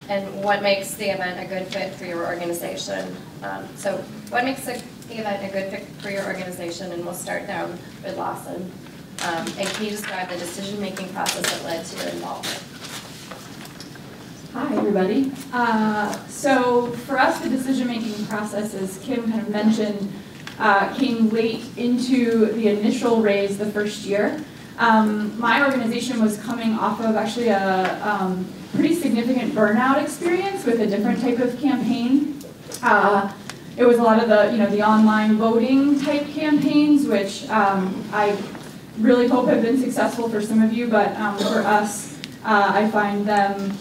and what makes the event a good fit for your organization. So what makes the event a good fit for your organization? And we'll start down with Lawson. And can you describe the decision-making process that led to your involvement? Hi, everybody. So for us, the decision-making process, as Kim kind of mentioned, came late into the initial raise the first year. My organization was coming off of actually a pretty significant burnout experience with a different type of campaign. It was a lot of the online voting type campaigns, which I really hope have been successful for some of you, but for us, I find them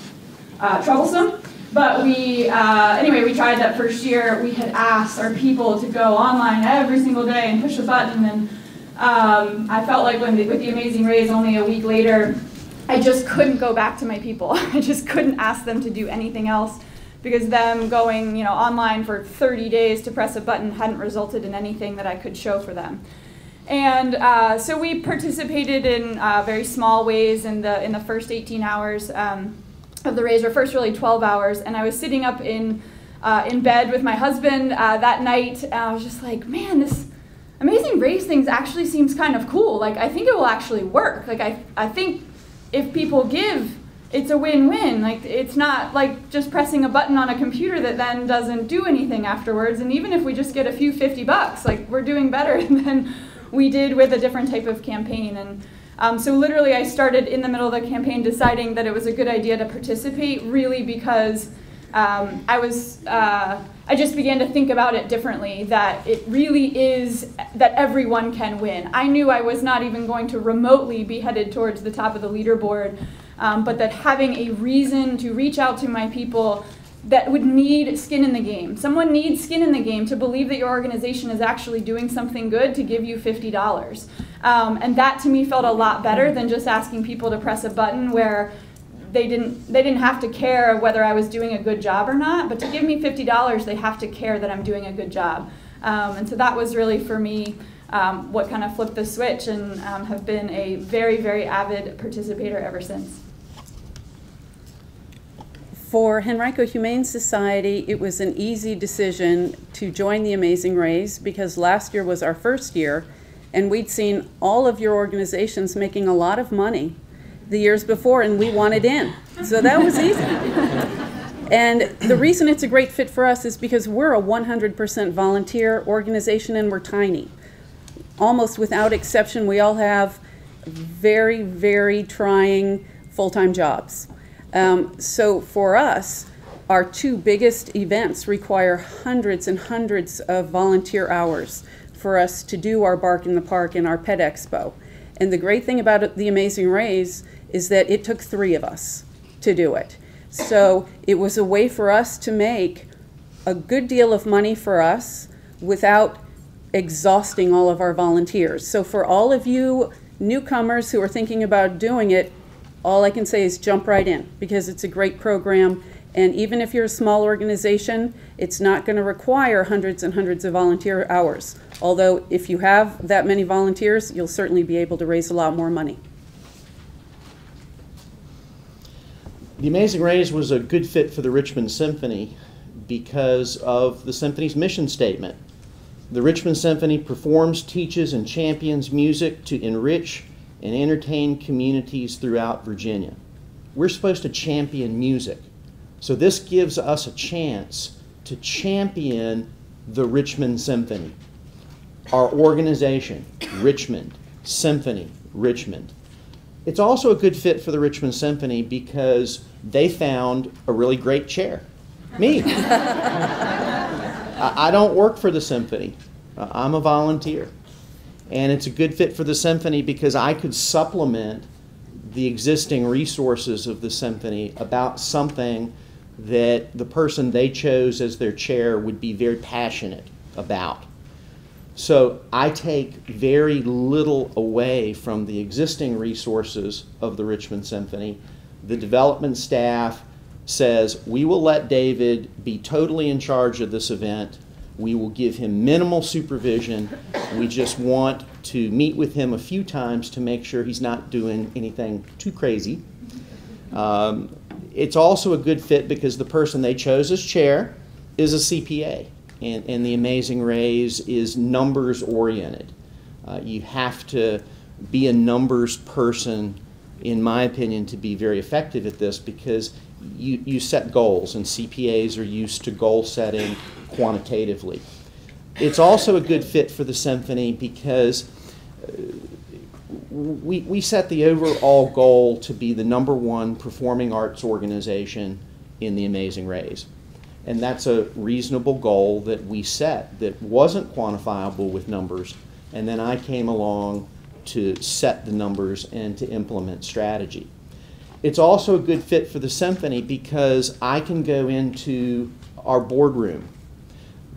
troublesome. But anyway, we tried that first year. We had asked our people to go online every single day and push a button, and I felt like with the Amazing Raise only a week later, I just couldn't go back to my people. I just couldn't ask them to do anything else, because them going online for 30 days to press a button hadn't resulted in anything that I could show for them. And so we participated in very small ways in the first 18 hours of the raise, or first really 12 hours, and I was sitting up in bed with my husband that night, and I was just like, man, this Amazing Race thing actually seems kind of cool. Like, I think it will actually work. Like, I think if people give, it's a win-win. Like, it's not like just pressing a button on a computer that then doesn't do anything afterwards, and even if we just get a few $50, like, we're doing better than we did with a different type of campaign. And so literally I started in the middle of the campaign deciding that it was a good idea to participate, really because I just began to think about it differently, that it really is that everyone can win. I knew I was not even going to remotely be headed towards the top of the leaderboard, but that having a reason to reach out to my people that would need skin in the game. Someone needs skin in the game to believe that your organization is actually doing something good to give you $50. And that to me felt a lot better than just asking people to press a button where they didn't have to care whether I was doing a good job or not, but to give me $50, they have to care that I'm doing a good job. And so that was really, for me, what kind of flipped the switch, and have been a very, very avid participator ever since. For Henrico Humane Society, it was an easy decision to join the Amazing Raise, because last year was our first year, and we'd seen all of your organizations making a lot of money the years before, and we wanted in. So that was easy. And the reason it's a great fit for us is because we're a 100% volunteer organization, and we're tiny. Almost without exception, we all have very, very trying full-time jobs. So for us, our two biggest events require hundreds and hundreds of volunteer hours for us to do our Bark in the Park and our Pet Expo. And the great thing about the Amazing Raise is that it took 3 of us to do it. So it was a way for us to make a good deal of money for us without exhausting all of our volunteers. So for all of you newcomers who are thinking about doing it, all I can say is jump right in, because it's a great program, and even if you're a small organization, it's not going to require hundreds and hundreds of volunteer hours. Although if you have that many volunteers, you'll certainly be able to raise a lot more money. The Amazing Raise was a good fit for the Richmond Symphony because of the symphony's mission statement. The Richmond Symphony performs, teaches, and champions music to enrich and entertain communities throughout Virginia. We're supposed to champion music. So this gives us a chance to champion the Richmond Symphony. Our organization, Richmond Symphony, Richmond. It's also a good fit for the Richmond Symphony because they found a really great chair. Me. I don't work for the symphony. I'm a volunteer. And it's a good fit for the symphony because I could supplement the existing resources of the symphony about something that the person they chose as their chair would be very passionate about. So I take very little away from the existing resources of the Richmond Symphony. The development staff says, we will let David be totally in charge of this event. We will give him minimal supervision. We just want to meet with him a few times to make sure he's not doing anything too crazy. It's also a good fit because the person they chose as chair is a CPA, and the Amazing Raise is numbers oriented. You have to be a numbers person, in my opinion, to be very effective at this, because you set goals, and CPAs are used to goal setting quantitatively. It's also a good fit for the symphony because we set the overall goal to be the #1 performing arts organization in the Amazing Raise. And that's a reasonable goal that we set that wasn't quantifiable with numbers. And then I came along to set the numbers and to implement strategy. It's also a good fit for the symphony because I can go into our boardroom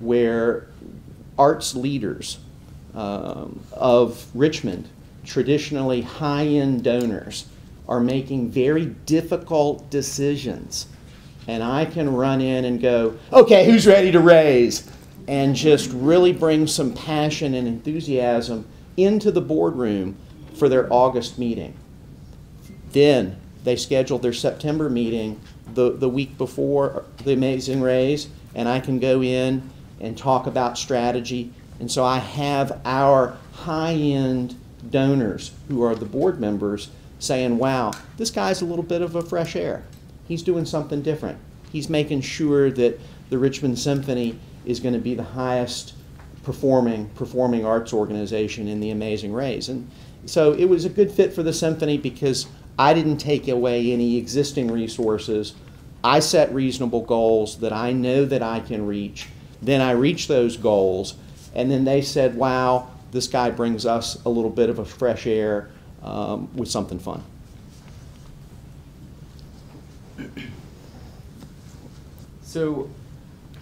where arts leaders of Richmond, traditionally high-end donors, are making very difficult decisions. And I can run in and go, okay, who's ready to raise? And just really bring some passion and enthusiasm into the boardroom for their August meeting. Then they scheduled their September meeting the week before the Amazing Raise, and I can go in and talk about strategy. And so I have our high-end donors who are the board members saying, wow, this guy's a little bit of a fresh air. He's doing something different. He's making sure that the Richmond Symphony is going to be the highest performing arts organization in the Amazing Raise. And so it was a good fit for the symphony because I didn't take away any existing resources. I set reasonable goals that I know that I can reach. Then I reach those goals, and then they said, wow, this guy brings us a little bit of a fresh air with something fun. So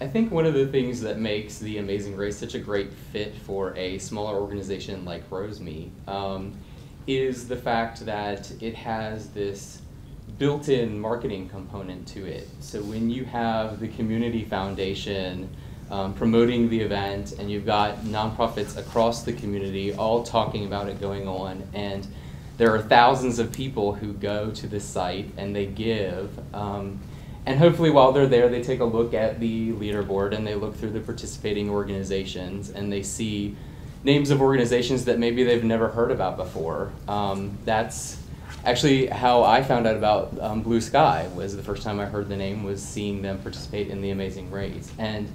I think one of the things that makes the Amazing Race such a great fit for a smaller organization like ROSMY is the fact that it has this built-in marketing component to it. So when you have the community foundation promoting the event, and you've got nonprofits across the community all talking about it going on, and there are thousands of people who go to the site and they give, and hopefully while they're there they take a look at the leaderboard and they look through the participating organizations and they see names of organizations that maybe they've never heard about before. That's actually how I found out about Blue Sky. Was the first time I heard the name was seeing them participate in the Amazing Race. And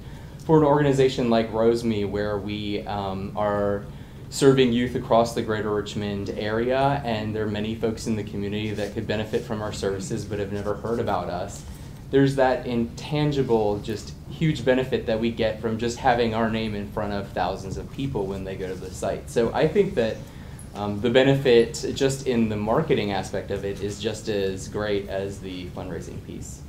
for an organization like ROSMY, where we are serving youth across the greater Richmond area, and there are many folks in the community that could benefit from our services but have never heard about us, there's that intangible, just huge benefit that we get from just having our name in front of thousands of people when they go to the site. So I think that the benefit just in the marketing aspect of it is just as great as the fundraising piece.